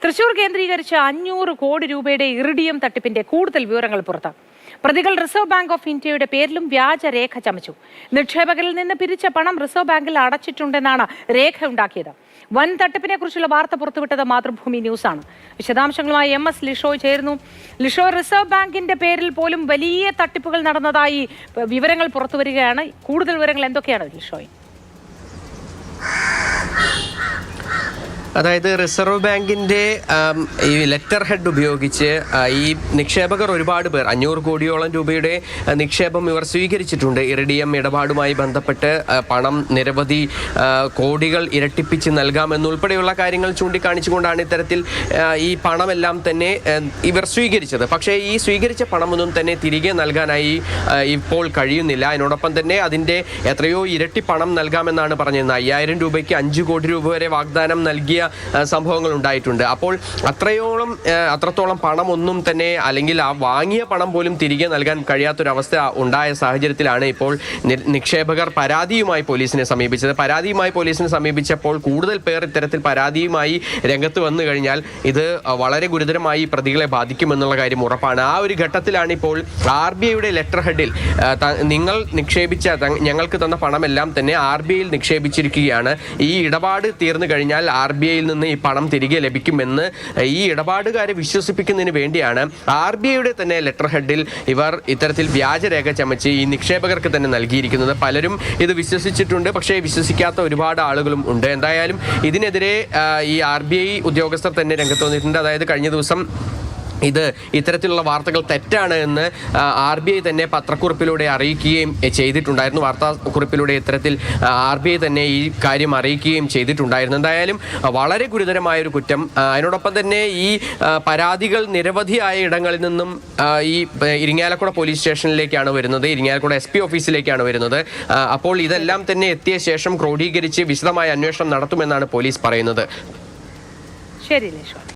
തൃശൂർ കേന്ദ്രീകരിച്ച് 500 കോടി രൂപയുടെ ഇറിഡിയം തട്ടിപ്പിന്റെ കൂടുതൽ വിവരങ്ങൾ പുറത്ത്. പ്രതികൾ റിസർവ് ബാങ്ക് ഓഫ് ഇന്ത്യയുടെ പേരിലും വ്യാജരേഖ ചമച്ചു. നിക്ഷേപകരിൽ നിന്ന് പിരിച്ച പണം റിസർവ് ബാങ്കിൽ അടച്ചിട്ടുണ്ടെന്നാണ് രേഖ ഉണ്ടാക്കിയത്. വൻ തട്ടിപ്പിനെ കുറിച്ചുള്ള വാർത്ത പുറത്തുവിട്ടത് മാതൃഭൂമി ന്യൂസാണ്. വിശദാംശങ്ങളുമായി MS ലിഷോയ് ചേരുന്നു. ലിഷോയ്, റിസർവ് ബാങ്കിന്റെ പേരിൽ പോലും വലിയ തട്ടിപ്പുകൾ നടന്നതായി വിവരങ്ങൾ പുറത്തുവരികയാണ്. കൂടുതൽ വിവരങ്ങൾ എന്തൊക്കെയാണ് ലിഷോയ്? അതായത് റിസർവ് ബാങ്കിൻ്റെ ഈ ലെറ്റർ ഹെഡ് ഉപയോഗിച്ച് ഈ നിക്ഷേപകർ ഒരുപാട് പേർ 500 കോടിയോളം രൂപയുടെ നിക്ഷേപം ഇവർ സ്വീകരിച്ചിട്ടുണ്ട്. ഇറിഡിയം ഇടപാടുമായി ബന്ധപ്പെട്ട് പണം നിരവധി കോടികൾ ഇരട്ടിപ്പിച്ച് നൽകാമെന്നുൾപ്പെടെയുള്ള കാര്യങ്ങൾ ചൂണ്ടിക്കാണിച്ചുകൊണ്ടാണ് ഇത്തരത്തിൽ ഈ പണമെല്ലാം തന്നെ ഇവർ സ്വീകരിച്ചത്. പക്ഷേ ഈ സ്വീകരിച്ച പണമൊന്നും തന്നെ തിരികെ നൽകാനായി ഇപ്പോൾ കഴിയുന്നില്ല. അതിനോടൊപ്പം തന്നെ അതിൻ്റെ എത്രയോ ഇരട്ടി പണം നൽകാമെന്നാണ് പറഞ്ഞിരുന്നത്. 5000 രൂപയ്ക്ക് 5 കോടി രൂപ വരെ വാഗ്ദാനം നൽകിയ സംഭവങ്ങൾ ഉണ്ടായിട്ടുണ്ട്. അപ്പോൾ അത്രത്തോളം പണം ഒന്നും തന്നെ, അല്ലെങ്കിൽ ആ വാങ്ങിയ പണം പോലും തിരികെ നൽകാൻ കഴിയാത്തൊരവസ്ഥ ഉണ്ടായ സാഹചര്യത്തിലാണ് ഇപ്പോൾ നിക്ഷേപകർ പരാതിയുമായി പോലീസിനെ സമീപിച്ചത്. പരാതിയുമായി പോലീസിനെ സമീപിച്ചപ്പോൾ കൂടുതൽ പേർ ഇത്തരത്തിൽ പരാതിയുമായി രംഗത്ത് വന്നു കഴിഞ്ഞാൽ ഇത് വളരെ ഗുരുതരമായി പ്രതികളെ ബാധിക്കുമെന്നുള്ള കാര്യം ഉറപ്പാണ്. ആ ഒരു ഘട്ടത്തിലാണ് ഇപ്പോൾ RBIയുടെ ലെറ്റർ ഹെഡിൽ നിങ്ങൾ നിക്ഷേപിച്ച ഞങ്ങൾക്ക് തന്ന പണമെല്ലാം തന്നെ RBIയിൽ നിക്ഷേപിച്ചിരിക്കുകയാണ്. ഈ ഇടപാട് തീർന്നു കഴിഞ്ഞാൽ RBIയിൽ നിന്ന് ഈ പണം തിരികെ ലഭിക്കുമെന്ന് ഈ ഇടപാടുകാരെ വിശ്വസിപ്പിക്കുന്നതിന് വേണ്ടിയാണ് RBIയുടെ തന്നെ ലെറ്റർ ഹെഡിൽ ഇവർ ഇത്തരത്തിൽ വ്യാജരേഖ ചമച്ച് ഈ നിക്ഷേപകർക്ക് തന്നെ നൽകിയിരിക്കുന്നത്. പലരും ഇത് വിശ്വസിച്ചിട്ടുണ്ട്, പക്ഷേ വിശ്വസിക്കാത്ത ഒരുപാട് ആളുകളും ഉണ്ട്. എന്തായാലും ഇതിനെതിരെ ഈ RBI ഉദ്യോഗസ്ഥർ തന്നെ രംഗത്ത് വന്നിട്ടുണ്ട്. അതായത് കഴിഞ്ഞ ദിവസം ഇത്തരത്തിലുള്ള വാർത്തകൾ തെറ്റാണ് എന്ന് RBI തന്നെ പത്രക്കുറിപ്പിലൂടെ അറിയിക്കുകയും ചെയ്തിട്ടുണ്ടായിരുന്നു. വാർത്താക്കുറിപ്പിലൂടെ ഇത്തരത്തിൽ RBI തന്നെ ഈ കാര്യം അറിയിക്കുകയും ചെയ്തിട്ടുണ്ടായിരുന്നു. എന്തായാലും വളരെ ഗുരുതരമായൊരു കുറ്റം. അതിനോടൊപ്പം തന്നെ ഈ പരാതികൾ നിരവധിയായ ഇടങ്ങളിൽ നിന്നും ഈ ഇരിങ്ങാലക്കുട പോലീസ് സ്റ്റേഷനിലേക്കാണ് വരുന്നത്, ഇരിങ്ങാലക്കുട SP ഓഫീസിലേക്കാണ് വരുന്നത്. അപ്പോൾ ഇതെല്ലാം തന്നെ എത്തിയ ശേഷം ക്രോഡീകരിച്ച് വിശദമായ അന്വേഷണം നടത്തുമെന്നാണ് പോലീസ് പറയുന്നത്. ശരി.